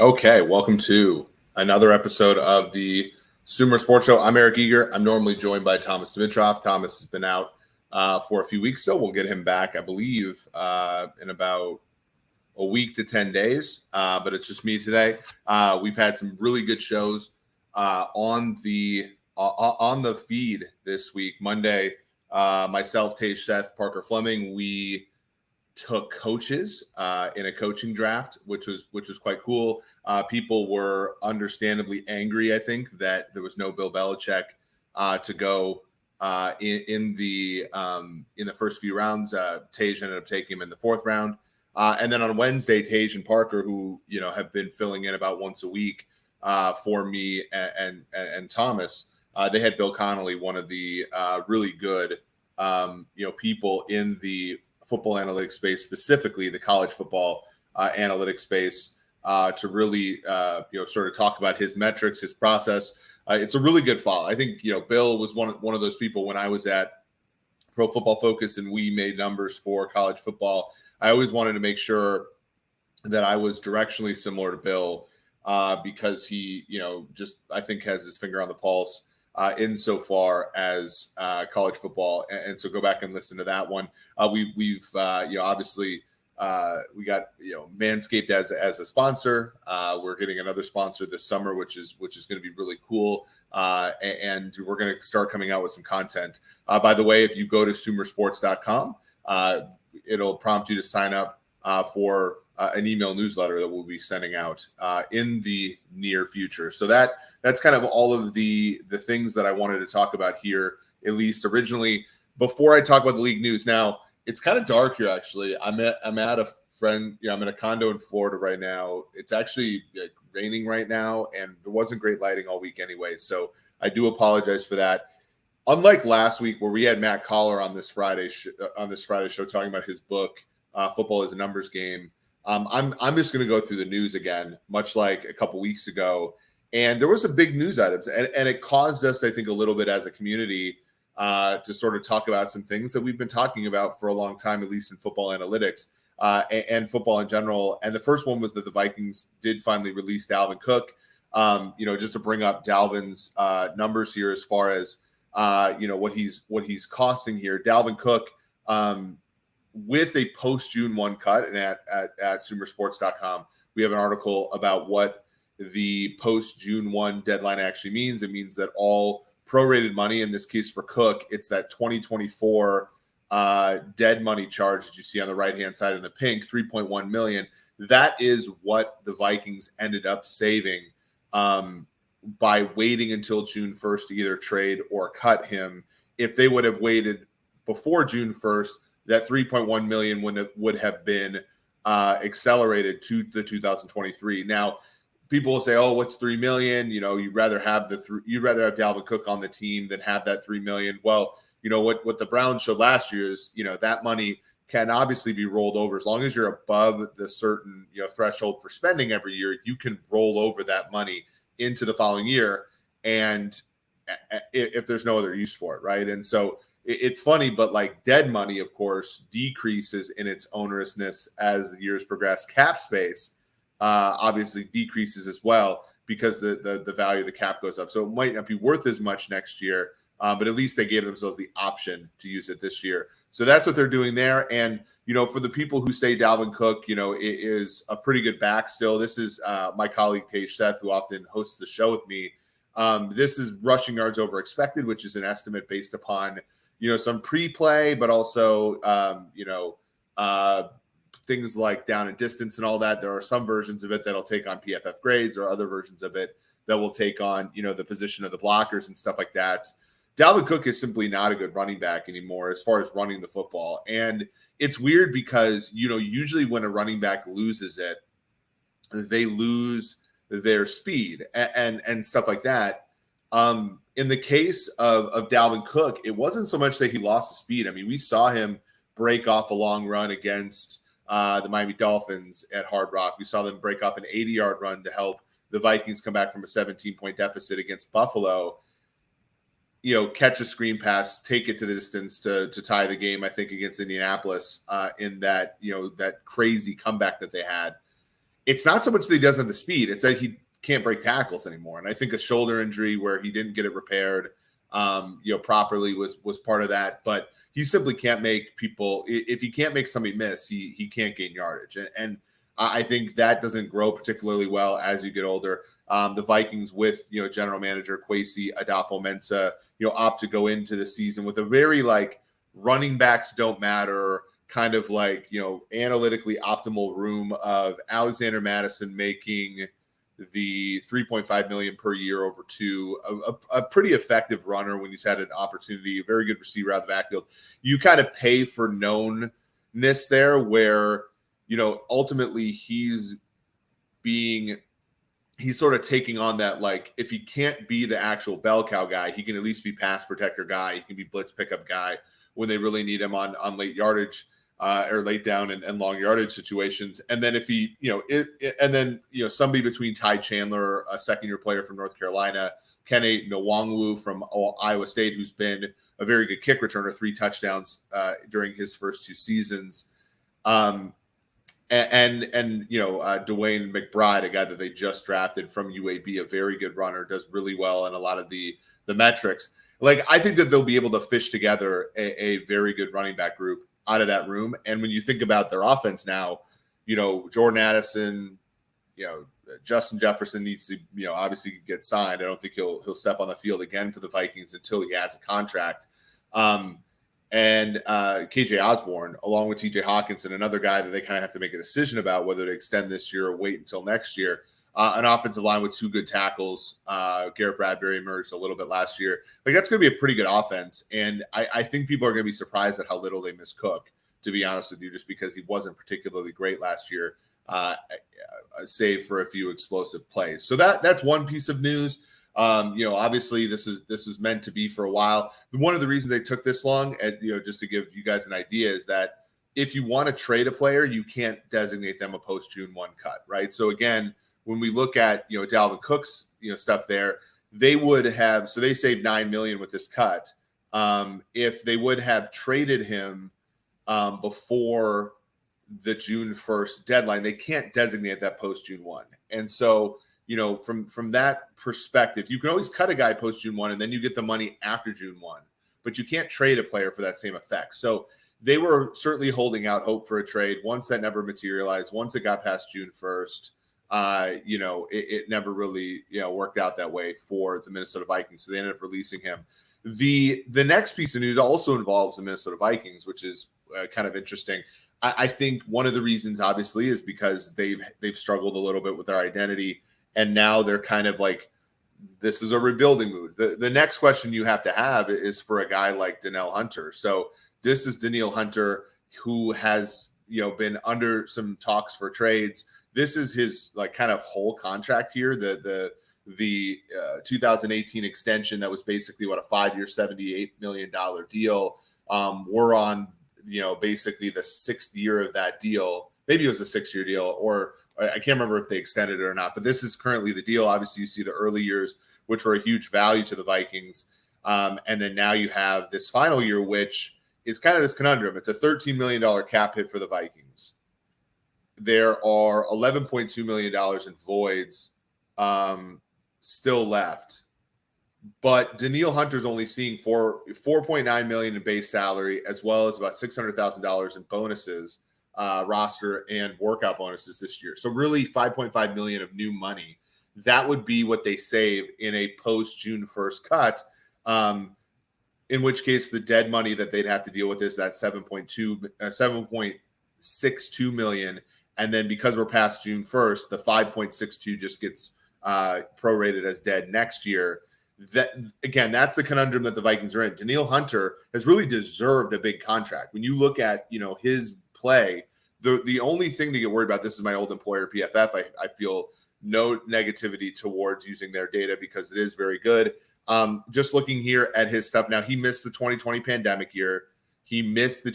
Okay, welcome to another episode of the Sumer Sports Show. I'm Eric Eager. I'm normally joined by Thomas Dimitrov. Thomas has been out for a few weeks, so we'll get him back, I believe, in about a week to 10 days. But it's just me today. We've had some really good shows on the feed this week. Monday, myself, Tage Seth, Parker Fleming, we took coaches in a coaching draft, which was quite cool. People were understandably angry, I think, that there was no Bill Belichick to go in the first few rounds. Tage ended up taking him in the fourth round, and then on Wednesday, Tage and Parker, who have been filling in about once a week for me and Thomas, they had Bill Connolly, one of the really good people in the football analytics space, specifically the college football analytics space, to really sort of talk about his metrics, his process. It's a really good follow. I think Bill was one of those people when I was at Pro Football Focus and we made numbers for college football. I always wanted to make sure that I was directionally similar to Bill because he just I think has his finger on the pulse insofar as college football, and so go back and listen to that one. We've obviously we got Manscaped as a sponsor. We're getting another sponsor this summer, which is going to be really cool, and we're going to start coming out with some content. By the way, if you go to sumersports.com, it'll prompt you to sign up for an email newsletter that we'll be sending out in the near future. So that's kind of all of the things that I wanted to talk about here, at least originally. Before I talk about the league news, now it's kind of dark here. Actually, I'm at a friend. I'm in a condo in Florida right now. It's actually raining right now, and there wasn't great lighting all week anyway. So I do apologize for that. Unlike last week, where we had Matt Collar on this Friday show talking about his book, Football is a Numbers Game. I'm just going to go through the news again, much like a couple weeks ago. And there was some big news items, and it caused us, I think, a little bit as a community to sort of talk about some things that we've been talking about for a long time, at least in football analytics and football in general. And the first one was that the Vikings did finally release Dalvin Cook. Just to bring up Dalvin's numbers here as far as what he's costing here. Dalvin Cook with a post June 1 cut, and at sumersports.com, we have an article about what the post June 1 deadline actually means. It means that all prorated money, in this case for Cook, it's that 2024 dead money charge that you see on the right-hand side in the pink, $3.1 million. That is what the Vikings ended up saving by waiting until June 1st to either trade or cut him. If they would have waited before June 1st, that $3.1 million would have been accelerated to the 2023. Now, people will say, "Oh, what's $3 million? You'd rather have Dalvin Cook on the team than have that $3 million." Well, what the Browns showed last year is that money can obviously be rolled over as long as you're above the certain threshold for spending every year. You can roll over that money into the following year, and if there's no other use for it, right? And so it's funny, but like dead money, of course, decreases in its onerousness as the years progress. Cap space obviously decreases as well because the value of the cap goes up. So it might not be worth as much next year, but at least they gave themselves the option to use it this year. So that's what they're doing there. And, for the people who say Dalvin Cook, is a pretty good back still, this is my colleague Tage Seth, who often hosts the show with me. This is rushing yards over expected, which is an estimate based upon, some pre-play, but also, things like down and distance and all that. There are some versions of it that'll take on PFF grades, or other versions of it that will take on, the position of the blockers and stuff like that. Dalvin Cook is simply not a good running back anymore as far as running the football. And it's weird because, usually when a running back loses it, they lose their speed and stuff like that. In the case of Dalvin Cook, it wasn't so much that he lost the speed. I mean, we saw him break off a long run against the Miami Dolphins at Hard Rock. We saw them break off an 80-yard run to help the Vikings come back from a 17-point deficit against Buffalo. Catch a screen pass, take it to the distance to tie the game, I think, against Indianapolis in that, that crazy comeback that they had. it's not so much that he doesn't have the speed, it's that he can't break tackles anymore. And I think a shoulder injury where he didn't get it repaired, properly was part of that. But he simply can't make people, if he can't make somebody miss, he can't gain yardage. And I think that doesn't grow particularly well as you get older. The Vikings with, general manager Kwesi Adolfo-Mensah, opt to go into the season with a very running backs don't matter kind of analytically optimal room of Alexander Madison making the $3.5 million per year over two, a pretty effective runner when he's had an opportunity, a very good receiver out of the backfield. You kind of pay for knownness there where, ultimately he's sort of taking on that, if he can't be the actual bell cow guy, he can at least be pass protector guy. He can be blitz pickup guy when they really need him on late yardage or late down and long yardage situations. And then if he, somebody between Ty Chandler, a second-year player from North Carolina, Kene Nwangwu from Iowa State, who's been a very good kick returner, 3 touchdowns during his first 2 seasons. And Dwayne McBride, a guy that they just drafted from UAB, a very good runner, does really well in a lot of the metrics. I think that they'll be able to fish together a very good running back group out of that room. And when you think about their offense now, Jordan Addison, Justin Jefferson needs to, obviously get signed. I don't think he'll step on the field again for the Vikings until he has a contract. And KJ Osborne, along with TJ Hawkinson, another guy that they kind of have to make a decision about whether to extend this year or wait until next year. An offensive line with 2 good tackles. Garrett Bradbury emerged a little bit last year. That's going to be a pretty good offense. And I think people are going to be surprised at how little they miss Cook, to be honest with you, just because he wasn't particularly great last year, save for a few explosive plays. So that's one piece of news. Obviously this is meant to be for a while. One of the reasons they took this long, and just to give you guys an idea, is that if you want to trade a player, you can't designate them a post June 1 cut, right? So again, when we look at Dalvin Cook's stuff there, they would have, so they saved $9 million with this cut. If they would have traded him before the June 1st deadline, they can't designate that post June 1. And so from that perspective, you can always cut a guy post June 1 and then you get the money after June 1, but you can't trade a player for that same effect. So they were certainly holding out hope for a trade. Once that never materialized, once it got past June 1st, it never really, worked out that way for the Minnesota Vikings. So they ended up releasing him. The next piece of news also involves the Minnesota Vikings, which is kind of interesting. I think one of the reasons, obviously, is because they've struggled a little bit with their identity, and now they're kind of this is a rebuilding mood. The next question you have to have is for a guy like Danielle Hunter. So this is Danielle Hunter, who has been under some talks for trades. This is his kind of whole contract here. The 2018 extension that was basically a 5-year, $78 million deal. We're on basically the 6th year of that deal. Maybe it was a 6-year deal, or I can't remember if they extended it or not. But this is currently the deal. Obviously, you see the early years, which were a huge value to the Vikings, and then now you have this final year, which is kind of this conundrum. It's a $13 million cap hit for the Vikings. There are $11.2 million in voids still left. But Danielle Hunter's only seeing $4.9 million in base salary, as well as about $600,000 in bonuses, roster and workout bonuses this year. So really $5.5 million of new money. That would be what they save in a post June 1st cut. In which case the dead money that they'd have to deal with is that $7.62 million. And then because we're past June 1st, the 5.62 just gets prorated as dead next year. That's the conundrum that the Vikings are in. Danielle Hunter has really deserved a big contract. When you look at, his play, the only thing to get worried about, this is my old employer, PFF. I feel no negativity towards using their data because it is very good. Just looking here at his stuff now, he missed the 2020 pandemic year. He missed the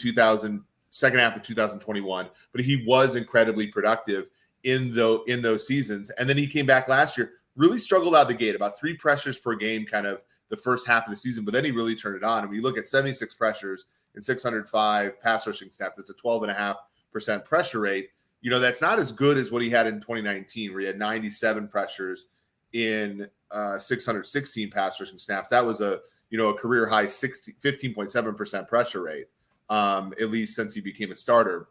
second half of 2021, but he was incredibly productive in those seasons. And then he came back last year, really struggled out the gate, about 3 pressures per game, kind of the first half of the season, but then he really turned it on. And when you look at 76 pressures and 605 pass rushing snaps, it's a 12.5% pressure rate. that's not as good as what he had in 2019, where he had 97 pressures in 616 pass rushing snaps. That was a career high 15.7% pressure rate, at least since he became a starter.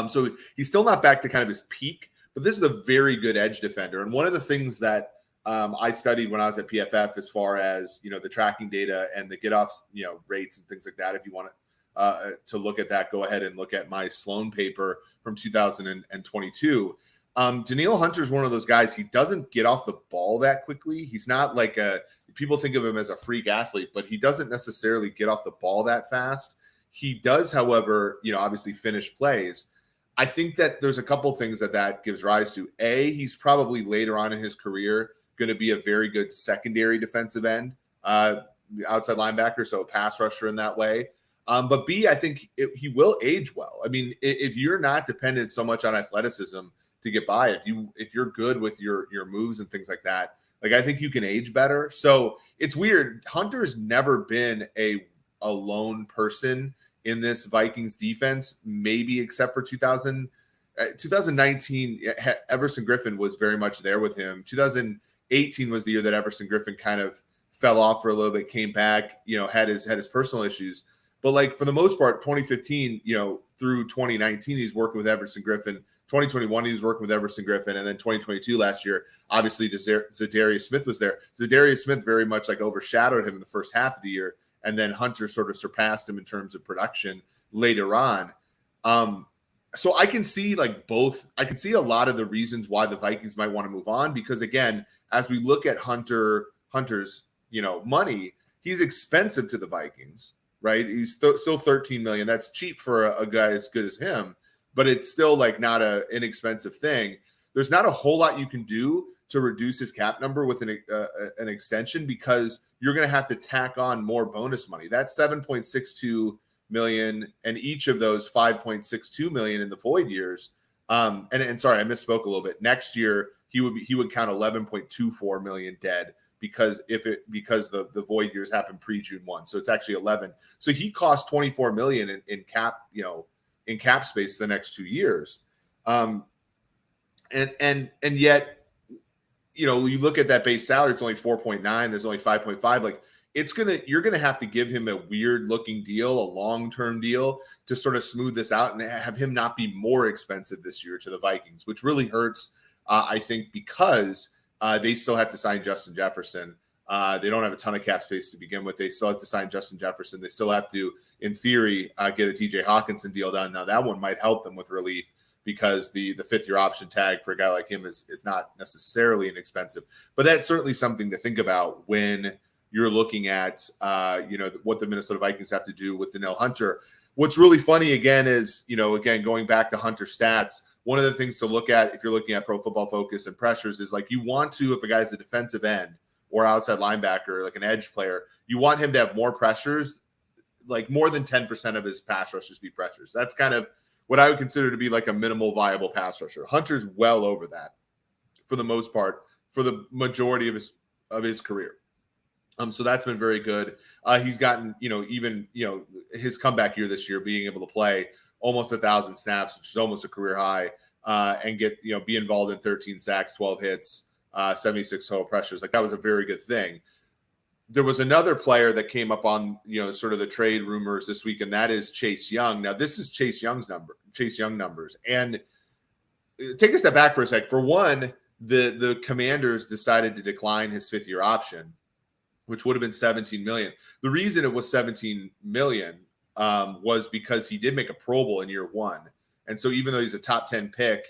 So he's still not back to kind of his peak, but this is a very good edge defender. And one of the things that I studied when I was at PFF, as far as the tracking data and the get off rates and things like that. If you want to look at that, go ahead and look at my Sloan paper from 2022. Danielle Hunter is one of those guys. He doesn't get off the ball that quickly. He's not like people think of him as a freak athlete, but he doesn't necessarily get off the ball that fast. He does, however, obviously finish plays. I think that there's a couple things that gives rise to. A, he's probably later on in his career going to be a very good secondary defensive end, outside linebacker, so a pass rusher in that way. But B, I think he will age well. I mean, if you're not dependent so much on athleticism to get by, if you're good with your moves and things like that, I think you can age better. So it's weird. Hunter's never been a lone person in this Vikings defense, maybe except for 2019. Everson Griffin was very much there with him. 2018 was the year that Everson Griffin kind of fell off for a little bit, came back, had his personal issues. But for the most part, 2015, through 2019, he's working with Everson Griffin. 2021, he was working with Everson Griffin. And then 2022 last year, obviously, Zadarius Smith was there. Zadarius Smith very much overshadowed him in the first half of the year. And then Hunter sort of surpassed him in terms of production later on. So I can see both. I can see a lot of the reasons why the Vikings might want to move on, because again, as we look at Hunter's, money, he's expensive to the Vikings, right? He's still $13 million. That's cheap for a guy as good as him, but it's still not an inexpensive thing. There's not a whole lot you can do to reduce his cap number with an extension, because you're going to have to tack on more bonus money. That's $7.62 million, and each of those $5.62 million in the void years. And sorry, I misspoke a little bit. Next year he would count $11.24 million dead, because the void years happen pre-June 1. So it's actually 11. So he costs $24 million in cap, in cap space the next 2 years. And yet, you look at that base salary, it's only 4.9. There's only 5.5. You're going to have to give him a weird looking deal, a long-term deal, to sort of smooth this out and have him not be more expensive this year to the Vikings, which really hurts, I think, because they still have to sign Justin Jefferson. They don't have a ton of cap space to begin with. They still have to sign Justin Jefferson. They still have to, in theory, get a TJ Hawkinson deal done. Now, that one might help them with relief, because the fifth-year option tag for a guy like him is not necessarily inexpensive. But that's certainly something to think about when you're looking at what the Minnesota Vikings have to do with Danielle Hunter. What's really funny, again, is, going back to Hunter stats, one of the things to look at if you're looking at Pro Football Focus and pressures is you want to, if a guy's a defensive end or outside linebacker, like an edge player, you want him to have more pressures, more than 10% of his pass rushers be pressures. That's kind of what I would consider to be a minimal viable pass rusher. Hunter's well over that for the most part, for the majority of his career. So that's been very good. He's gotten, even his comeback year this year, being able to play almost 1,000 snaps, which is almost a career high, and get, be involved in 13 sacks, 12 hits, 76 total pressures. That was a very good thing. There was another player that came up on, sort of the trade rumors this week, and that is Chase Young. Now, this is Chase Young numbers. And take a step back for a sec. For one, the Commanders decided to decline his fifth-year option, which would have been $17 million. The reason it was $17 million was because he did make a Pro Bowl in year one. And so even though he's a top 10 pick,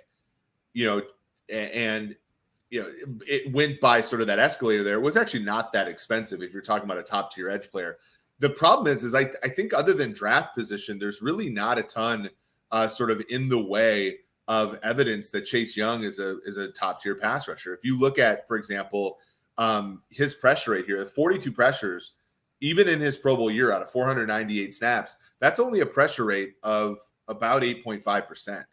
it went by sort of that escalator there. It was actually not that expensive if you're talking about a top tier edge player. The problem is I think other than draft position, there's really not a ton sort of in the way of evidence that Chase Young is a top tier pass rusher. If you look at, for example, his pressure rate here, 42 pressures, even in his Pro Bowl year out of 498 snaps, that's only a pressure rate of about 8.5%.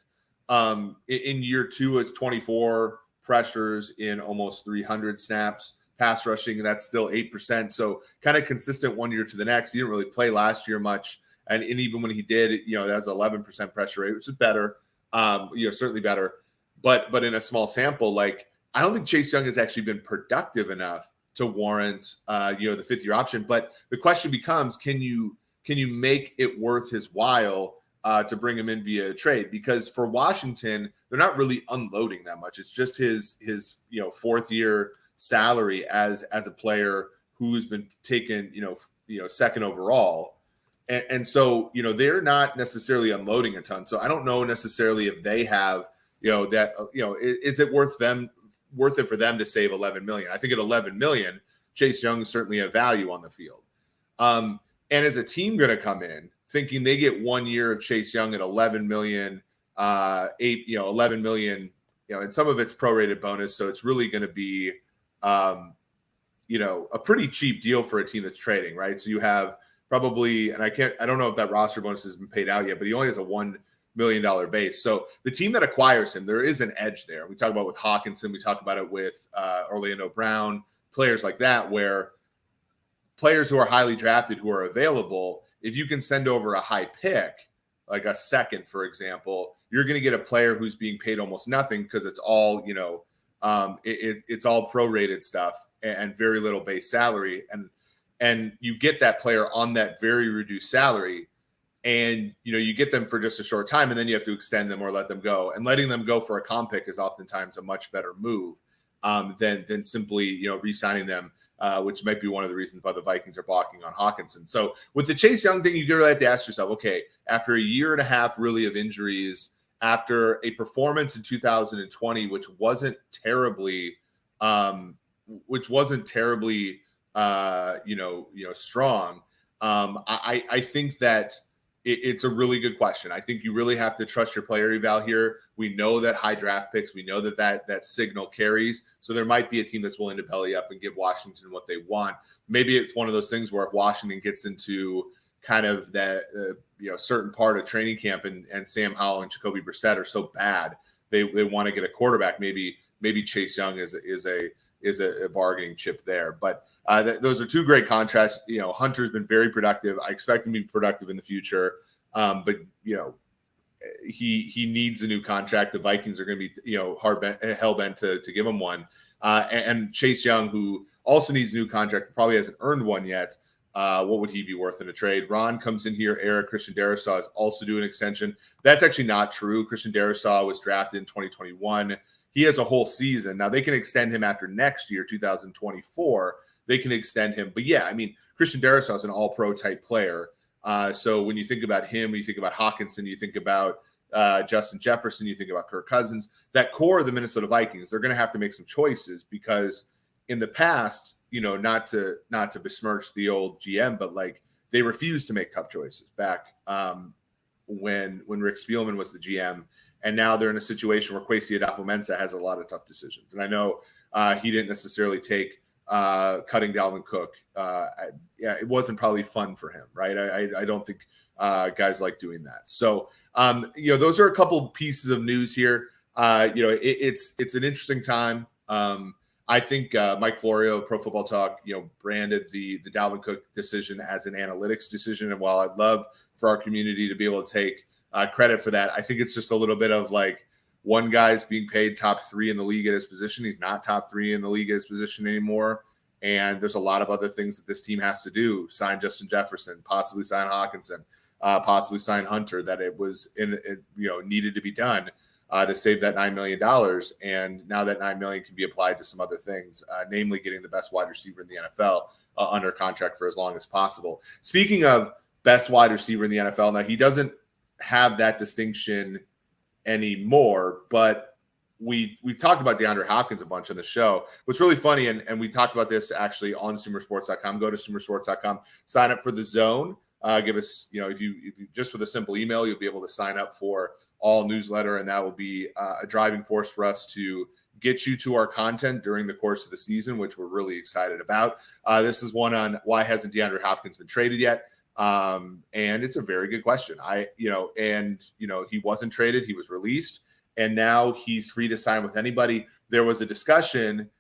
In year two, it's 24 pressures in almost 300 snaps, pass rushing, and that's still 8%. So kind of consistent one year to the next. He didn't really play last year much. And even when he did, that's 11% pressure rate, which is better. Certainly better, but in a small sample, like I don't think Chase Young has actually been productive enough to warrant, the 5th-year option. But the question becomes, can you make it worth his while to bring him in via trade? Because for Washington, they're not really unloading that much. It's just his 4th-year salary as a player who's been taken, second overall. And so, they're not necessarily unloading a ton. So I don't know necessarily if they have, is it worth it for them to save 11 million? I think at 11 million, Chase Young is certainly a value on the field. And as a team going to come in thinking they get 1 year of Chase Young at 11 million, 11 million, and some of it's prorated bonus. So it's really going to be, a pretty cheap deal for a team that's trading, right? So you have probably, and I don't know if that roster bonus has been paid out yet, but he only has a $1 million base. So the team that acquires him, there is an edge there. We talk about with Hawkinson, we talk about it with Orlando Brown, players like that, where players who are highly drafted, who are available, if you can send over a high pick, like a second, for example, you're going to get a player who's being paid almost nothing because it's all, it's all prorated stuff and very little base salary. And you get that player on that very reduced salary, and you get them for just a short time, and then you have to extend them or let them go. And letting them go for a comp pick is oftentimes a much better move than simply re-signing them, which might be one of the reasons why the Vikings are balking on Hawkinson. So with the Chase Young thing, you really have to ask yourself, okay, after a year and a half really of injuries, after a performance in 2020, which wasn't terribly strong. I think that it's a really good question. I think you really have to trust your player eval here. We know that high draft picks, we know that signal carries. So there might be a team that's willing to belly up and give Washington what they want. Maybe it's one of those things where if Washington gets into kind of that, certain part of training camp and Sam Howell and Jacoby Brissett are so bad, they want to get a quarterback. Maybe Chase Young is a bargaining chip there. But those are two great contrasts. Hunter's been very productive. I expect him to be productive in the future. But he needs a new contract. The Vikings are going to be, hell bent to give him one. And Chase Young, who also needs a new contract, probably hasn't earned one yet. What would he be worth in a trade? Ron comes in here. Eric, Christian Darrisaw is also doing an extension. That's actually not true. Christian Darrisaw was drafted in 2021. He has a whole season. Now they can extend him after next year, 2024. They can extend him. But yeah, I mean, Christian Darrisaw is an all-pro type player. So when you think about him, you think about Hawkinson, you think about Justin Jefferson, you think about Kirk Cousins, that core of the Minnesota Vikings, they're going to have to make some choices because in the past, not to besmirch the old GM, but like they refused to make tough choices back when Rick Spielman was the GM. And now they're in a situation where Kwesi Adolfo-Mensah has a lot of tough decisions. And I know he didn't necessarily take cutting Dalvin Cook. It wasn't probably fun for him, right? I don't think guys like doing that. So, those are a couple pieces of news here. It's an interesting time. I think Mike Florio, Pro Football Talk, branded the Dalvin Cook decision as an analytics decision. And while I'd love for our community to be able to take credit for that, I think it's just a little bit of like one guy's being paid top 3 in the league at his position. He's not top 3 in the league at his position anymore. And there's a lot of other things that this team has to do. Sign Justin Jefferson, possibly sign Hawkinson, possibly sign Hunter, that it was needed to be done to save that $9 million. And now that $9 million can be applied to some other things, namely getting the best wide receiver in the NFL under contract for as long as possible. Speaking of best wide receiver in the NFL, now he doesn't have that distinction anymore, but we've talked about DeAndre Hopkins a bunch on the show. What's really funny, and we talked about this actually on SumerSports.com. Go to SumerSports.com, sign up for the Zone. Give us, if you just with a simple email, you'll be able to sign up for all newsletter, and that will be a driving force for us to get you to our content during the course of the season, which we're really excited about. This is one on why hasn't DeAndre Hopkins been traded yet? And it's a very good question. He wasn't traded. He was released, and now he's free to sign with anybody. There was a discussion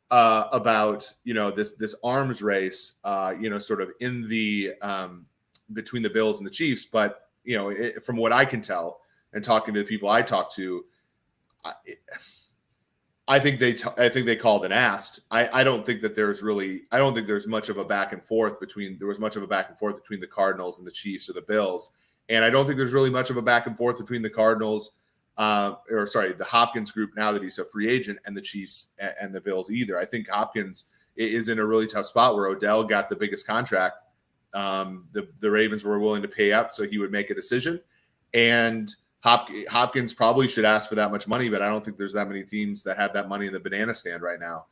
about, this arms race, sort of in the between the Bills and the Chiefs. But, from what I can tell, and talking to the people I talk to, I think they called and asked. I don't think that I don't think there's much of a back and forth between the Cardinals and the Chiefs or the Bills. And I don't think there's really much of a back and forth between the Cardinals, the Hopkins group now that he's a free agent, and the Chiefs and the Bills either. I think Hopkins is in a really tough spot where Odell got the biggest contract. The Ravens were willing to pay up so he would make a decision. And Hopkins probably should ask for that much money, but I don't think there's that many teams that have that money in the banana stand right now.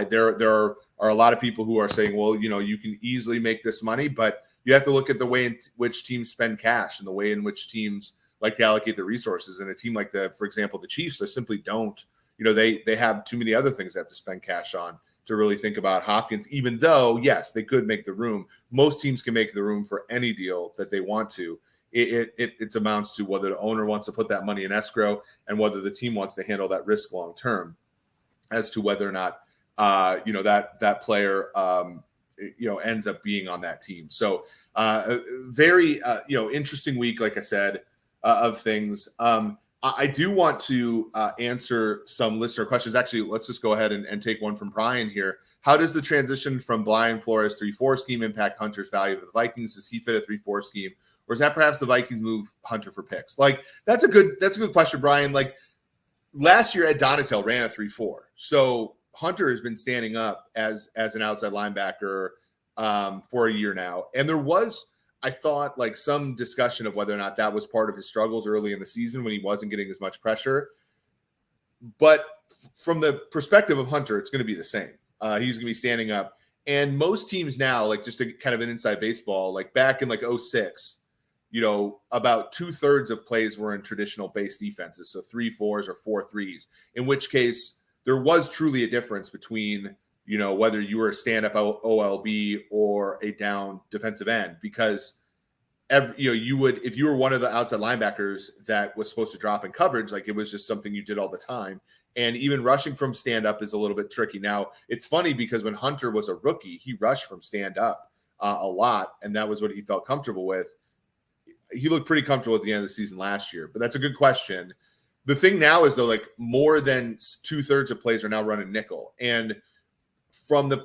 There are a lot of people who are saying, well, you can easily make this money, but you have to look at the way in which teams spend cash and the way in which teams like to allocate their resources. And a team like for example, the Chiefs, they simply don't. They have too many other things they have to spend cash on to really think about Hopkins, even though, yes, they could make the room. Most teams can make the room for any deal that they want to. It amounts to whether the owner wants to put that money in escrow and whether the team wants to handle that risk long term, as to whether or not that player ends up being on that team. So very interesting week, like I said, of things. I do want to answer some listener questions. Actually, let's just go ahead and take one from Brian here. How does the transition from Brian Flores 3-4 scheme impact Hunter's value for the Vikings? Does he fit a 3-4 scheme? Or is that perhaps the Vikings move Hunter for picks? Like, that's a good question, Brian. Like, last year Ed Donatel ran a 3-4. So Hunter has been standing up as an outside linebacker for a year now. And there was, I thought, like some discussion of whether or not that was part of his struggles early in the season when he wasn't getting as much pressure. But from the perspective of Hunter, it's going to be the same. He's going to be standing up. And most teams now, like just a kind of an inside baseball, like back in like 2006, about 2/3 of plays were in traditional base defenses. So 3-4s or 4-3s, in which case there was truly a difference between, whether you were a stand-up OLB or a down defensive end, because you would, if you were one of the outside linebackers that was supposed to drop in coverage, like it was just something you did all the time. And even rushing from stand-up is a little bit tricky. Now, it's funny because when Hunter was a rookie, he rushed from stand-up a lot, and that was what he felt comfortable with. He looked pretty comfortable at the end of the season last year, but that's a good question. The thing now is, though, like more than 2/3 of plays are now running nickel. And from the,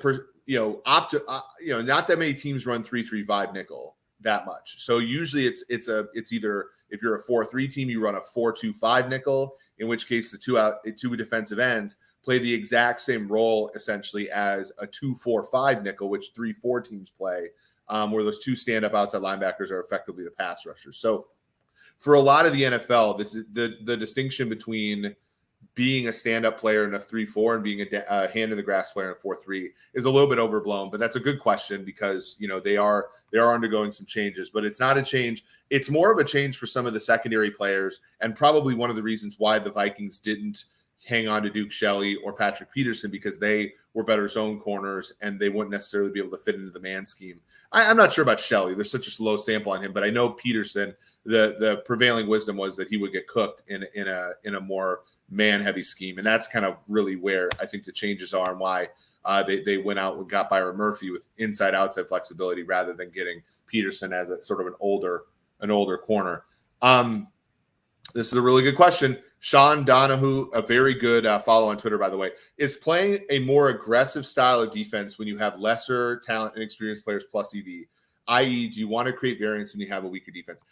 not that many teams run 3-3-5 nickel that much. So usually it's either, if you're a 4-3 team, you run a 4-2-5 nickel, in which case the two defensive ends play the exact same role essentially as a 2-4-5 nickel, which 3-4 teams play, where those two stand-up outside linebackers are effectively the pass rushers. So for a lot of the NFL, the distinction between being a stand-up player in a 3-4 and being a hand-in-the-grass player in a 4-3 is a little bit overblown. But that's a good question because, they are undergoing some changes. But it's not a change. It's more of a change for some of the secondary players, and probably one of the reasons why the Vikings didn't hang on to Duke Shelley or Patrick Peterson, because they were better zone corners and they wouldn't necessarily be able to fit into the man scheme. I'm not sure about Shelley. There's such a low sample on him, but I know Peterson, the prevailing wisdom was that he would get cooked in a more man-heavy scheme. And that's kind of really where I think the changes are, and why they went out and got Byron Murphy with inside-outside flexibility rather than getting Peterson as a sort of an older corner. This is a really good question. Sean Donahue, a very good follow on Twitter, by the way, is playing a more aggressive style of defense when you have lesser talent and experienced players plus EV, i.e., do you want to create variance when you have a weaker defense?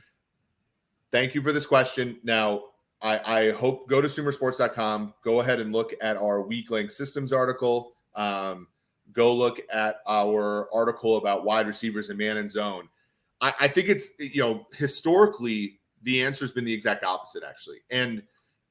Thank you for this question. Now, I hope, go to sumersports.com, go ahead and look at our weak link systems article. Go look at our article about wide receivers and man and zone. I think it's, historically, the answer has been the exact opposite, actually. And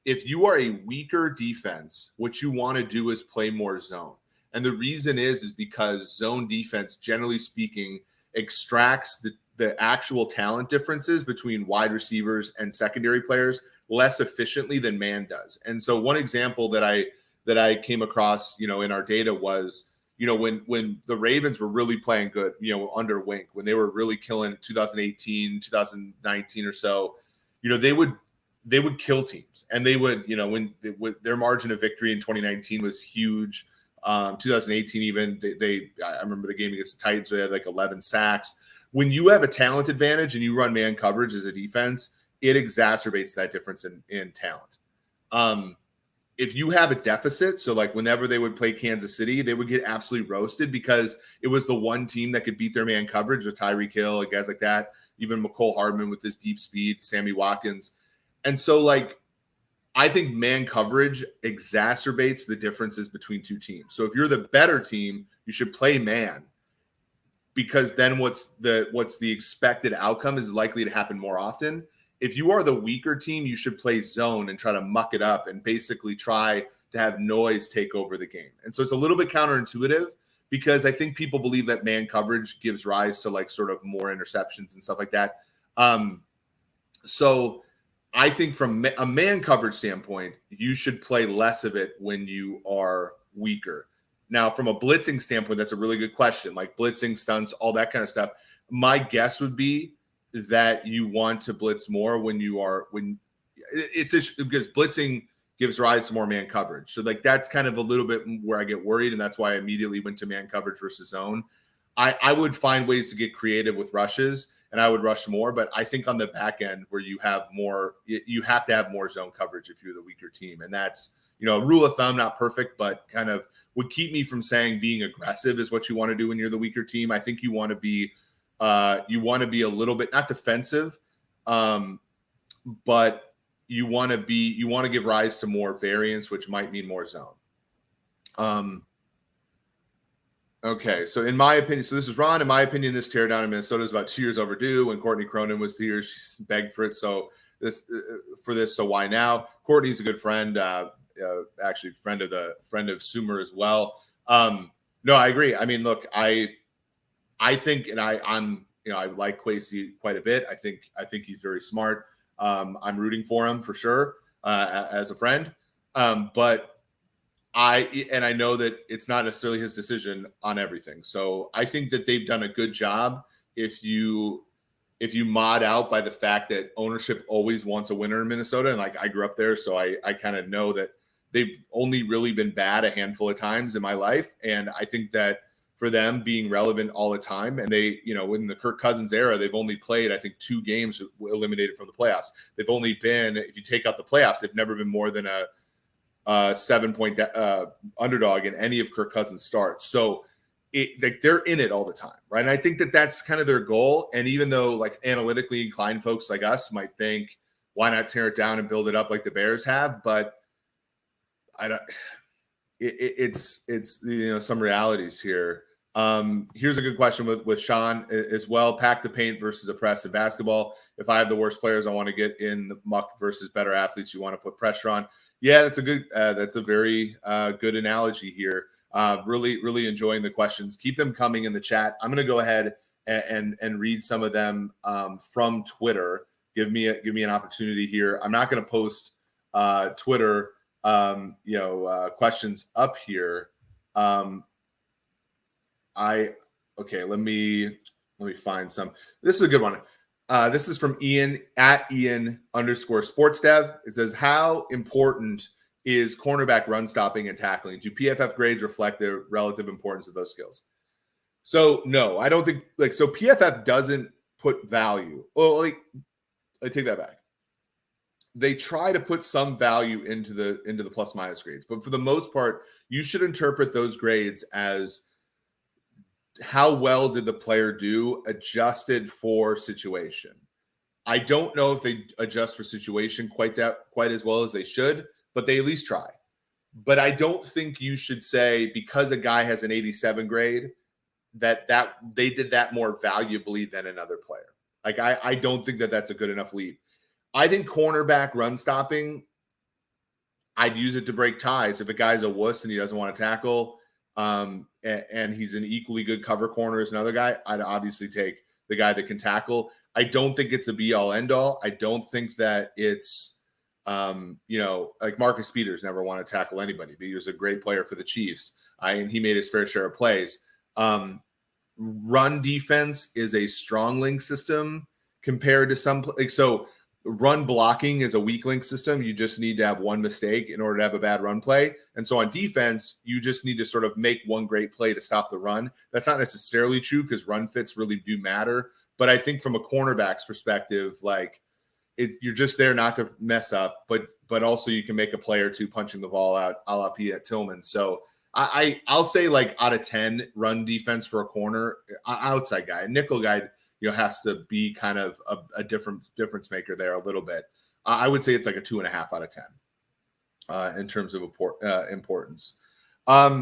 if you are a weaker defense, what you want to do is play more zone. And the reason is because zone defense, generally speaking, extracts the actual talent differences between wide receivers and secondary players less efficiently than man does. And so one example that I came across, in our data was, when the Ravens were really playing good, under Wink, when they were really killing 2018, 2019 or so, they would kill teams, and they would, with their margin of victory in 2019 was huge. 2018, even I remember the game against the Titans, they had like 11 sacks. When you have a talent advantage and you run man coverage as a defense, it exacerbates that difference in talent. If you have a deficit, so like whenever they would play Kansas City, they would get absolutely roasted because it was the one team that could beat their man coverage with Tyreek Hill, guys like that, even McCole Hardman with this deep speed, Sammy Watkins. And so like, I think man coverage exacerbates the differences between two teams. So if you're the better team, you should play man, because then what's the expected outcome is likely to happen more often. If you are the weaker team, you should play zone and try to muck it up and basically try to have noise take over the game. And so it's a little bit counterintuitive, because I think people believe that man coverage gives rise to like sort of more interceptions and stuff like that. So I think from a man coverage standpoint, you should play less of it when you are weaker. Now, from a blitzing standpoint, that's a really good question. Like blitzing, stunts, all that kind of stuff. My guess would be that you want to blitz more when it's because blitzing gives rise to more man coverage. So like that's kind of a little bit where I get worried, and that's why I immediately went to man coverage versus zone. I would find ways to get creative with rushes, and I would rush more, but I think on the back end where you have more, you have to have more zone coverage if you're the weaker team. And that's, a rule of thumb, not perfect, but kind of would keep me from saying being aggressive is what you want to do when you're the weaker team. I think you want to be a little bit, not defensive, but you want to give rise to more variance, which might mean more zone. Okay, so in my opinion, so this is Ron. In my opinion, this teardown in Minnesota is about 2 years overdue. When Courtney Cronin was here, she begged for it. So so why now? Courtney's a good friend, actually friend of Sumer as well. No, I agree. I mean, look, I think, and I like Kwesi quite a bit. I think he's very smart. I'm rooting for him for sure as a friend. But I know that it's not necessarily his decision on everything. So I think that they've done a good job. If you mod out by the fact that ownership always wants a winner in Minnesota, and like I grew up there, so I kind of know that they've only really been bad a handful of times in my life. And I think that for them being relevant all the time, and they, in the Kirk Cousins era, they've only played, I think, 2 games eliminated from the playoffs. They've only been, if you take out the playoffs, they've never been more than a 7-point underdog in any of Kirk Cousins' starts. So they're in it all the time, right? And I think that that's kind of their goal. And even though like analytically inclined folks like us might think, why not tear it down and build it up like the Bears have? But I don't. It's some realities here. Here's a good question with Sean as well. Pack the paint versus a press in basketball. If I have the worst players, I want to get in the muck versus better athletes. You want to put pressure on. Yeah, that's a very good analogy here. Really, really enjoying the questions. Keep them coming in the chat. I'm going to go ahead and read some of them from Twitter. Give me an opportunity here. I'm not going to post Twitter questions up here. Let me find some. This is a good one. This is from Ian at Ian_sportsdev. It says, how important is cornerback run stopping and tackling? Do PFF grades reflect the relative importance of those skills? So no, I don't think so PFF doesn't put value. Well, I take that back. They try to put some value into the plus minus grades, but for the most part, you should interpret those grades as how well did the player do adjusted for situation. I don't know if they adjust for situation quite as well as they should, but they at least try. But I don't think you should say because a guy has an 87 grade that they did that more valuably than another player. Like I don't think that that's a good enough lead. I think cornerback run stopping, I'd use it to break ties. If a guy's a wuss and he doesn't want to tackle, and he's an equally good cover corner as another guy, I'd obviously take the guy that can tackle. I don't think it's a be-all, end-all. I don't think that it's, like Marcus Peters never wanted to tackle anybody, but he was a great player for the Chiefs, and he made his fair share of plays. Run defense is a strong link system compared to some so run blocking is a weak link system. You just need to have one mistake in order to have a bad run play. And so on defense, you just need to sort of make one great play to stop the run. That's not necessarily true because run fits really do matter. But I think from a cornerback's perspective, like you're just there not to mess up, but also you can make a play or two punching the ball out, a la Piet Tillman. So I'll say like out of 10 run defense for a corner, outside guy, nickel guy, has to be kind of a difference maker there a little bit. I would say it's like a 2.5 out of 10 in terms of importance.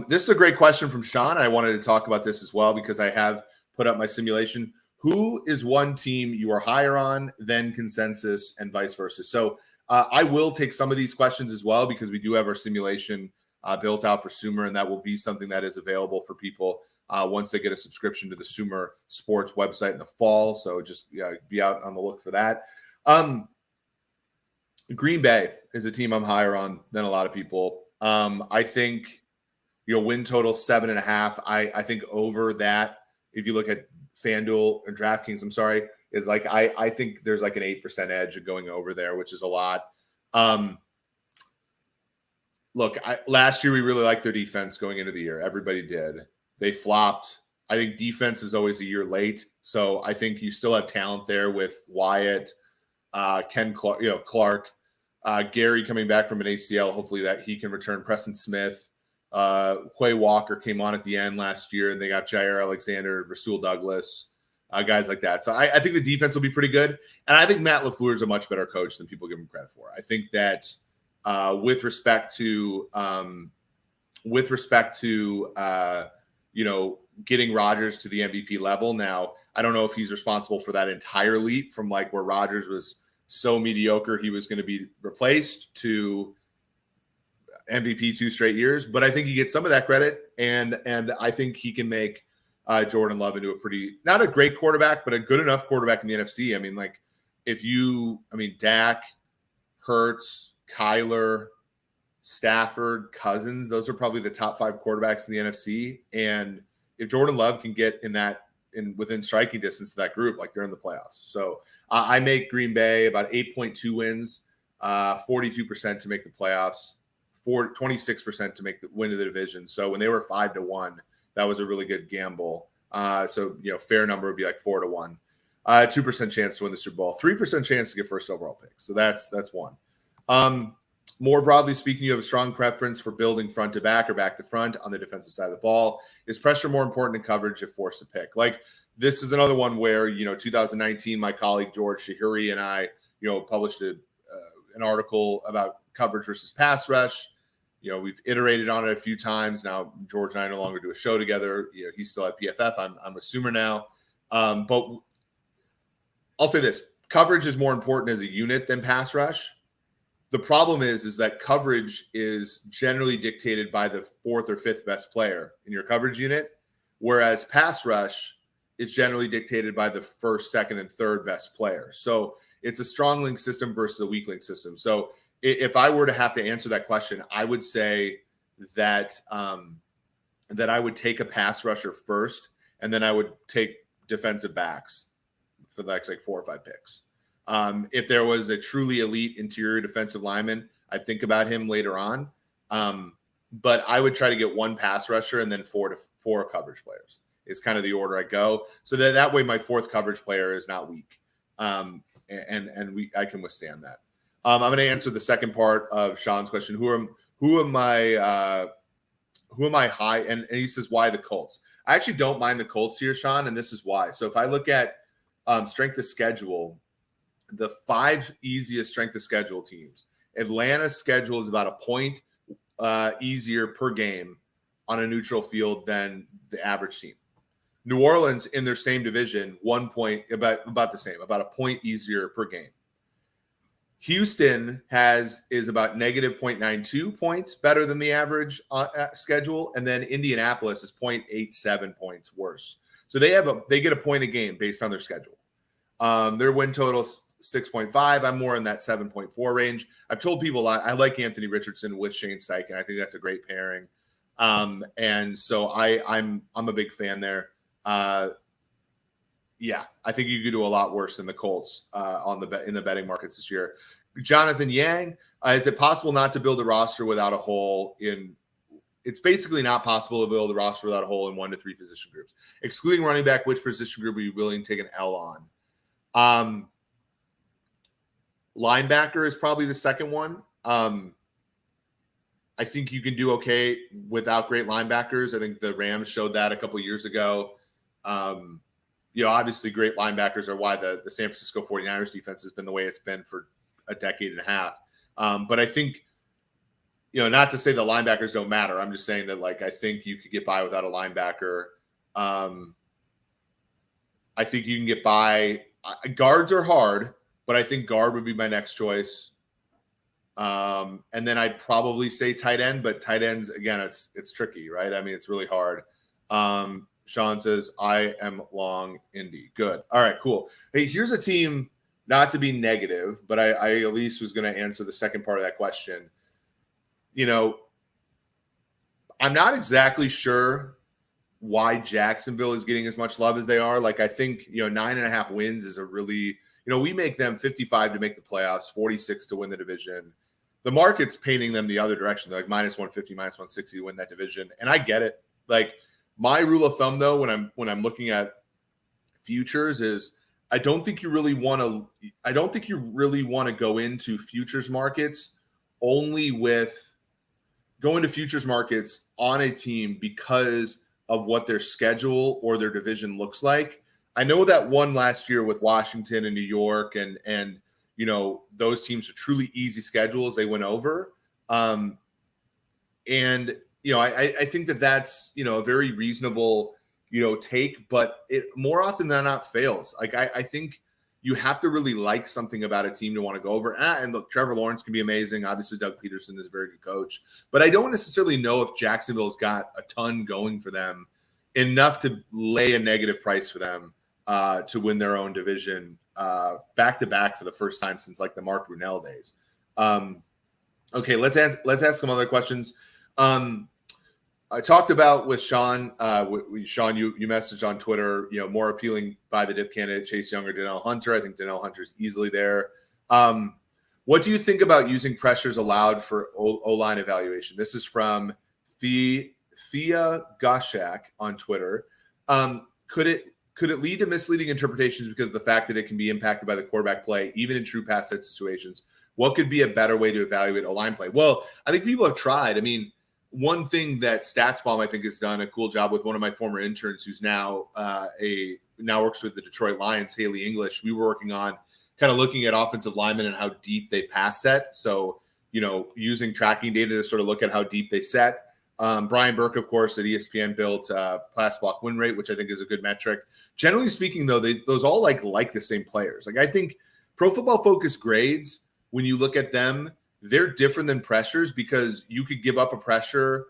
This is a great question from Sean. I wanted to talk about this as well because I have put up my simulation. Who is one team you are higher on than consensus and vice versa? So I will take some of these questions as well because we do have our simulation built out for Sumer, and that will be something that is available for people once they get a subscription to the Sumer Sports website in the fall. So just be out on the look for that. Green Bay is a team I'm higher on than a lot of people. I think win total 7.5. I think over that, if you look at FanDuel or DraftKings, is like I think there's like an 8% edge of going over there, which is a lot. Look, last year we really liked their defense going into the year. Everybody did. They flopped. I think defense is always a year late. So I think you still have talent there with Wyatt, Ken Clark, Gary coming back from an ACL. Hopefully that he can return. Preston Smith, Quay Walker came on at the end last year, and they got Jair Alexander, Rasul Douglas, guys like that. So I think the defense will be pretty good. And I think Matt LaFleur is a much better coach than people give him credit for. I think that with respect to getting Rodgers to the MVP level. Now, I don't know if he's responsible for that entire leap from like where Rodgers was so mediocre he was going to be replaced to MVP 2 straight years, but I think he gets some of that credit, and I think he can make Jordan Love into not a great quarterback, but a good enough quarterback in the NFC. I mean, Dak, Hurts, Kyler, Stafford, Cousins, those are probably the top 5 quarterbacks in the NFC. And if Jordan Love can get within striking distance of that group, like they're in the playoffs. So I make Green Bay about 8.2 wins, 42% to make the playoffs, 26% to win the division. So when they were 5-1, that was a really good gamble. So fair number would be like 4-1, 2% chance to win the Super Bowl, 3% chance to get first overall pick. So that's one. More broadly speaking, you have a strong preference for building front to back or back to front on the defensive side of the ball. Is pressure more important than coverage if forced to pick? Like this is another one where 2019, my colleague George Shahiri and I published an article about coverage versus pass rush. We've iterated on it a few times. Now, George and I no longer do a show together. He's still at PFF. I'm a Sumer now. But I'll say this. Coverage is more important as a unit than pass rush. The problem is that coverage is generally dictated by the 4th or 5th best player in your coverage unit, whereas pass rush is generally dictated by the 1st, 2nd, and 3rd best player. So it's a strong link system versus a weak link system. So if I were to have to answer that question, I would say that that I would take a pass rusher first, and then I would take defensive backs for the next 4 or 5 picks. If there was a truly elite interior defensive lineman, I'd think about him later on. But I would try to get 1 pass rusher and then 4 coverage players is kind of the order I go. So that way my 4th coverage player is not weak. I can withstand that. I'm going to answer the second part of Sean's question. Who am I high? And he says, why the Colts? I actually don't mind the Colts here, Sean, and this is why. So if I look at strength of schedule, the 5 easiest strength of schedule teams, Atlanta's schedule is about a point easier per game on a neutral field than the average team. New Orleans in their same division, 1 point, about the same, about a point easier per game. Houston is about negative 0.92 points better than the average schedule, and then Indianapolis is 0.87 points worse. So they get a point a game based on their schedule. Their win total is 6.5. I'm more in that 7.4 range. I've told people I like Anthony Richardson with Shane Steichen. I think that's a great pairing, and so I'm a big fan there. Yeah, I think you could do a lot worse than the Colts in the betting markets this year. Jonathan Yang, is it possible not to build a roster without a hole in? It's basically not possible to build a roster without a hole in 1 to 3 position groups. Excluding running back, which position group are you willing to take an L on? Linebacker is probably the second one. I think you can do okay without great linebackers. I think the Rams showed that a couple years ago. Obviously great linebackers are why the San Francisco 49ers defense has been the way it's been for a decade and a half. But I think, not to say the linebackers don't matter. I'm just saying that, I think you could get by without a linebacker. I think you can get by. Guards are hard, but I think guard would be my next choice. And then I'd probably say tight end, but tight ends, again, it's tricky, right? I mean, it's really hard. Sean says, I am long Indy. Good. All right, cool. Hey, here's a team, not to be negative, but I at least was going to answer the second part of that question. I'm not exactly sure why Jacksonville is getting as much love as they are. I think, 9.5 wins is a really, we make them 55 to make the playoffs, 46 to win the division. The market's painting them the other direction. They're minus 150, minus 160 to win that division. And I get it. My rule of thumb, though, when I'm looking at futures is I don't think you really want to go into futures markets only with going to futures markets on a team because of what their schedule or their division looks like. I know that one last year with Washington and New York and those teams are truly easy schedules. They went over. I think that's, a very reasonable, take, but it more often than not fails. I think you have to really like something about a team to want to go over. And look, Trevor Lawrence can be amazing. Obviously, Doug Peterson is a very good coach, but I don't necessarily know if Jacksonville's got a ton going for them enough to lay a negative price for them to win their own division back to back for the first time since the Mark Brunell days. Okay, let's ask some other questions. I talked about with Sean. Sean, you messaged on Twitter. More appealing by the dip candidate Chase Young or Danielle Hunter. I think Danielle Hunter's easily there. What do you think about using pressures allowed for O-line evaluation? This is from Thea Goshak on Twitter. Could it lead to misleading interpretations because of the fact that it can be impacted by the quarterback play, even in true pass set situations? What could be a better way to evaluate O-line play? Well, I think people have tried. I mean, one thing that StatsBomb, I think, has done a cool job with, one of my former interns who's now works with the Detroit Lions, Haley English. We were working on kind of looking at offensive linemen and how deep they pass set. So, using tracking data to sort of look at how deep they set. Brian Burke, of course, at ESPN built pass block win rate, which I think is a good metric. Generally speaking, though, those all like the same players. I think Pro Football Focus grades, when you look at them, they're different than pressures because you could give up a pressure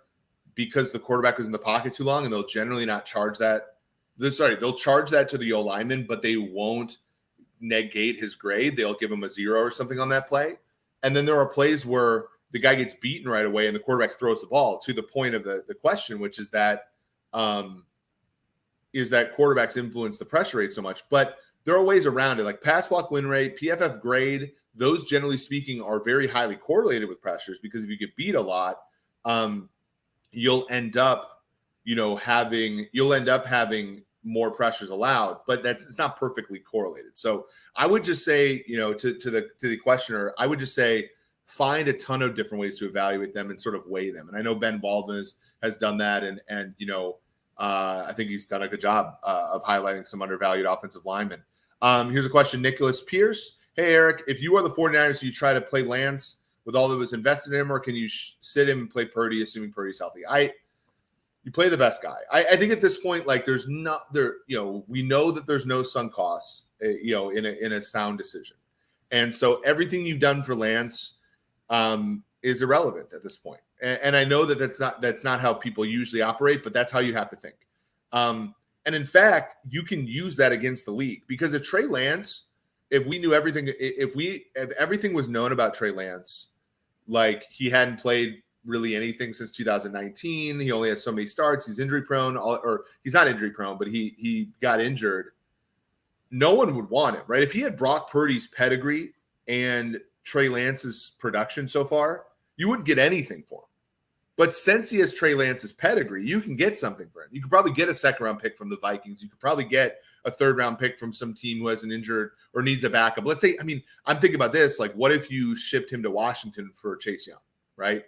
because the quarterback was in the pocket too long, and they'll generally not charge that. They'll charge that to the O-lineman, but they won't negate his grade. They'll give him a 0 or something on that play. And then there are plays where the guy gets beaten right away and the quarterback throws the ball, to the point of the question, which is that quarterbacks influence the pressure rate so much. But there are ways around it, like pass block win rate, PFF grade. Those, generally speaking, are very highly correlated with pressures because if you get beat a lot, you'll end up having more pressures allowed, but it's not perfectly correlated. So I would just say, to the questioner, I would just say find a ton of different ways to evaluate them and sort of weigh them. And I know Ben Baldwin has done that, and I think he's done a good job of highlighting some undervalued offensive linemen. Here's a question, Nicholas Pierce. Hey, Eric, if you are the 49ers, do you try to play Lance with all that was invested in him, or can you sit him and play Purdy, assuming Purdy's healthy? You play the best guy. I think at this point, we know that there's no sunk costs, in a sound decision. And so everything you've done for Lance is irrelevant at this point. And I know that that's not how people usually operate, but that's how you have to think. And in fact, you can use that against the league, because if Trey Lance, if everything was known about Trey Lance, like he hadn't played really anything since 2019, he only has so many starts, he's injury prone, or he's not injury prone, but he got injured, no one would want him, right? If he had Brock Purdy's pedigree and Trey Lance's production so far, you wouldn't get anything for him. But since he has Trey Lance's pedigree, you can get something for him. You could probably get a second-round pick from the Vikings. You could probably get a third round pick from some team who has an injured or needs a backup. Let's say, I mean, I'm thinking about this, like what if you shipped him to Washington for Chase Young, right?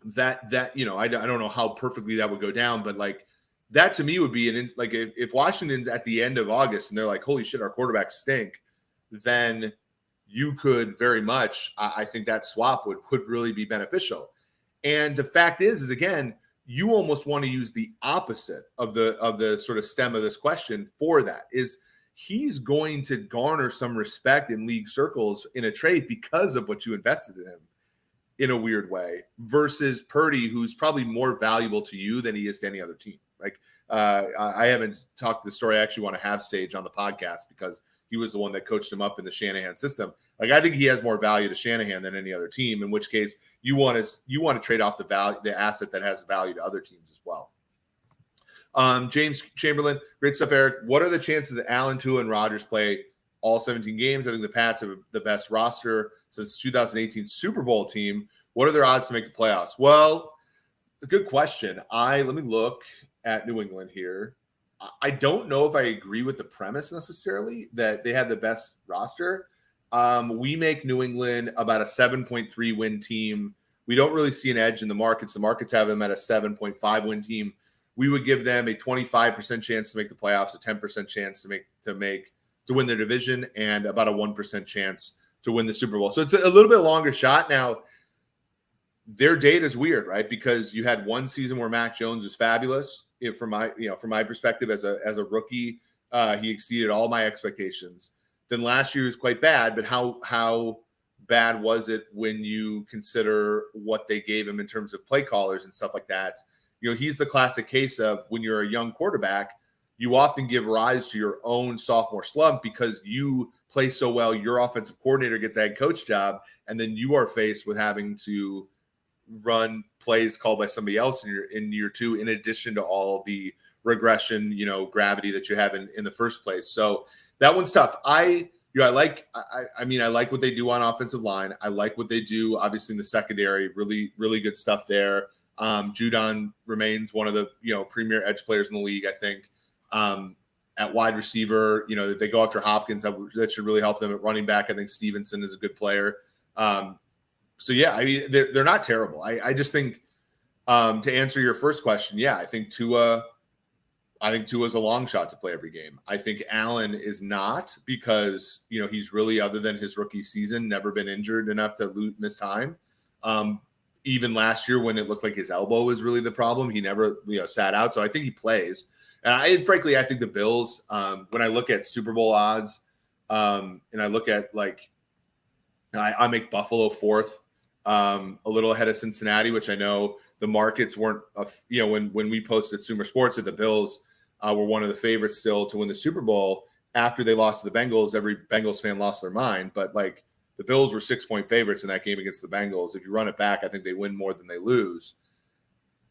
That you know, I don't know how perfectly that would go down, but like that to me would be like if Washington's at the end of August and they're like, holy shit, our quarterbacks stink, then you could very much, I think that swap would really be beneficial. And the fact is again, you almost want to use the opposite of the sort of stem of this question for that is he's going to garner some respect in league circles in a trade because of what you invested in him in a weird way versus Purdy, who's probably more valuable to you than he is to any other team. Like I haven't talked the story. I actually want to have Sage on the podcast because he was the one that coached him up in the Shanahan system. Like I think he has more value to Shanahan than any other team, in which case you want to trade off the asset that has value to other teams as well. James Chamberlain, great stuff, Eric. What are the chances that Allen, Tua, and Rodgers play all 17 games? I think the Pats have the best roster since 2018 Super Bowl team. What are their odds to make the playoffs? Well, a good question. Let me look at New England here. I don't know if I agree with the premise necessarily that they have the best roster. We make New England about a 7.3 win team. We don't really see an edge in the markets. The markets have them at a 7.5 win team. We would give them a 25% chance to make the playoffs, a 10% chance to win their division, and about a 1% chance to win the Super Bowl. So it's a little bit longer shot. Now, their data is weird, right? Because you had one season where Mac Jones was fabulous. From my perspective as a rookie, he exceeded all my expectations. Then last year was quite bad, but how bad was it when you consider what they gave him in terms of play callers and stuff like that? You know, he's the classic case of when you're a young quarterback, you often give rise to your own sophomore slump because you play so well. Your offensive coordinator gets a head coach job, and then you are faced with having to run plays called by somebody else in year two, in addition to all the regression, gravity that you have in the first place. So that one's tough. I like what they do on offensive line. I like what they do, obviously, in the secondary. Really, really good stuff there. Judon remains one of the premier edge players in the league, I think. At wide receiver, that they go after Hopkins, that should really help them. At running back, I think Stevenson is a good player. So yeah, I mean, they're not terrible. I just think to answer your first question, yeah, I think Tua's a long shot to play every game. I think Allen is not because he's really, other than his rookie season, never been injured enough to miss time. Even last year when it looked like his elbow was really the problem, he never sat out. So I think he plays. And frankly, I think the Bills, when I look at Super Bowl odds, and I look at I make Buffalo fourth, a little ahead of Cincinnati, which I know the markets weren't, when we posted Sumer Sports at the Bills were one of the favorites still to win the Super Bowl after they lost to the Bengals. Every Bengals fan lost their mind, but the Bills were 6-point favorites in that game against the Bengals. If you run it back, I think they win more than they lose.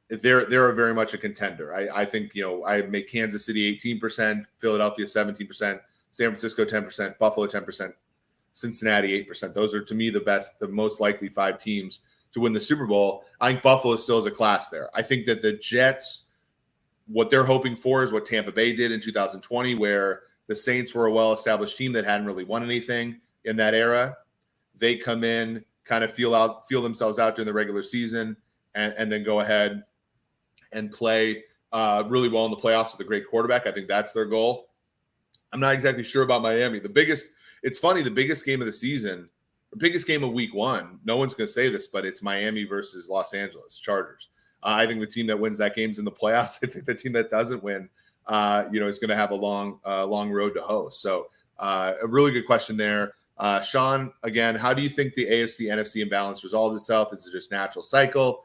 They're very much a contender. I think, I make Kansas City 18%, Philadelphia 17%, San Francisco 10%, Buffalo 10%, Cincinnati 8%. Those are, to me, the most likely 5 teams to win the Super Bowl. I think Buffalo still has a class there. I think that the Jets, what they're hoping for is what Tampa Bay did in 2020, where the Saints were a well-established team that hadn't really won anything in that era. They come in, kind of feel themselves out during the regular season, and then go ahead and play really well in the playoffs with a great quarterback. I think that's their goal. I'm not exactly sure about Miami. It's funny, the biggest game of the season, the biggest game of week 1, no one's going to say this, but it's Miami versus Los Angeles Chargers. I think the team that wins that game's in the playoffs. I think the team that doesn't win, is going to have a long road to hoe. So a really good question there. Sean, again, how do you think the AFC-NFC imbalance resolved itself? Is it just natural cycle,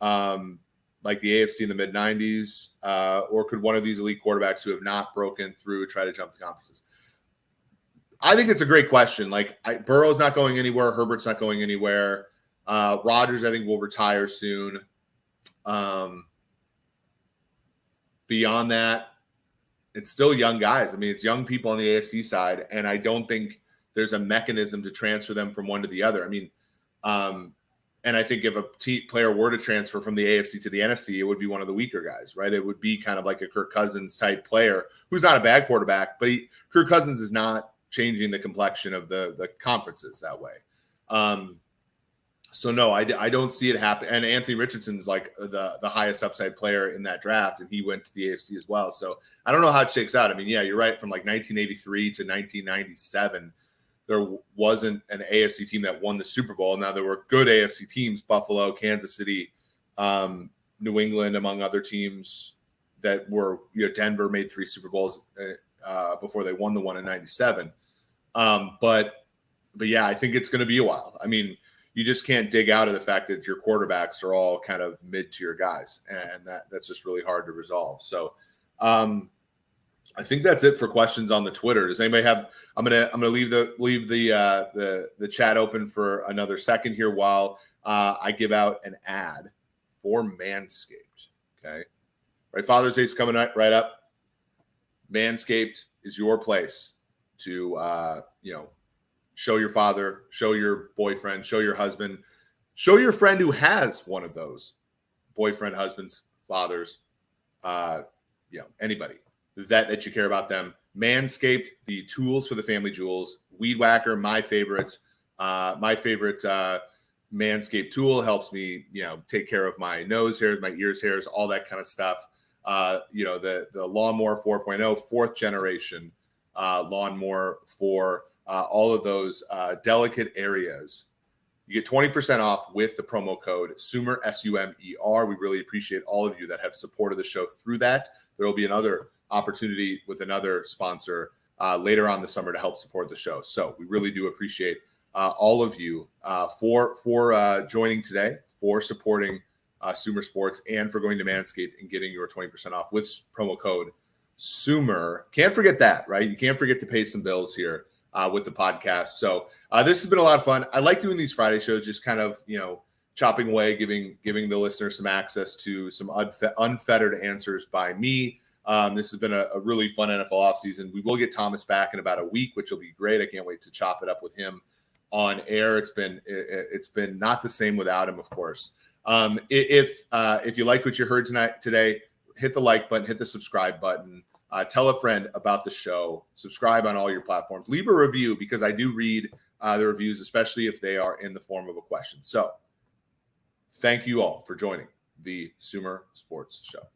like the AFC in the mid-90s, or could one of these elite quarterbacks who have not broken through try to jump the conferences? I think it's a great question. Burrow's not going anywhere. Herbert's not going anywhere. Rodgers, I think, will retire soon. Beyond that, it's still young guys. I mean, it's young people on the AFC side, and I don't think there's a mechanism to transfer them from one to the other. I mean, And I think if a player were to transfer from the AFC to the NFC, it would be one of the weaker guys, right? It would be kind of like a Kirk Cousins type player who's not a bad quarterback, but Kirk Cousins is not changing the complexion of the conferences that way. So no, I don't see it happen. And Anthony Richardson's like the highest upside player in that draft, and he went to the AFC as well. So I don't know how it shakes out. I mean, yeah, you're right. From like 1983 to 1997, there wasn't an AFC team that won the Super Bowl. Now there were good AFC teams: Buffalo, Kansas City, New England, among other teams that were. Denver made 3 Super Bowls before they won the one in '97. But yeah, I think it's going to be a while. I mean, you just can't dig out of the fact that your quarterbacks are all kind of mid-tier guys, and that's just really hard to resolve. So I think that's it for questions on the Twitter. Does anybody have? I'm gonna leave the chat open for another second here while I give out an ad for Manscaped. Okay, right. Father's Day is coming right up. Manscaped is your place to show your father, show your boyfriend, show your husband, show your friend who has one of those boyfriend, husbands, fathers, anybody that you care about them. Manscaped, the tools for the family jewels. Weed Whacker, my favorite Manscaped tool, helps me, take care of my nose hairs, my ears hairs, all that kind of stuff. The Lawnmower 4.0, 4th generation lawnmower for all of those delicate areas. You get 20% off with the promo code SUMER, SUMER. We really appreciate all of you that have supported the show through that. There will be another opportunity with another sponsor later on this summer to help support the show. So we really do appreciate all of you for joining today, for supporting Sumer Sports, and for going to Manscaped and getting your 20% off with promo code SUMER. Can't forget that, right? You can't forget to pay some bills here with the podcast. So this has been a lot of fun. I like doing these Friday shows, just kind of, chopping away, giving the listeners some access to some unfettered answers by me. This has been a really fun NFL offseason. We will get Thomas back in about a week, which will be great. I can't wait to chop it up with him on air. It's been not the same without him, of course. If you like what you heard today, hit the like button, hit the subscribe button. Tell a friend about the show. Subscribe on all your platforms. Leave a review, because I do read the reviews, especially if they are in the form of a question. So thank you all for joining the Sumer Sports Show.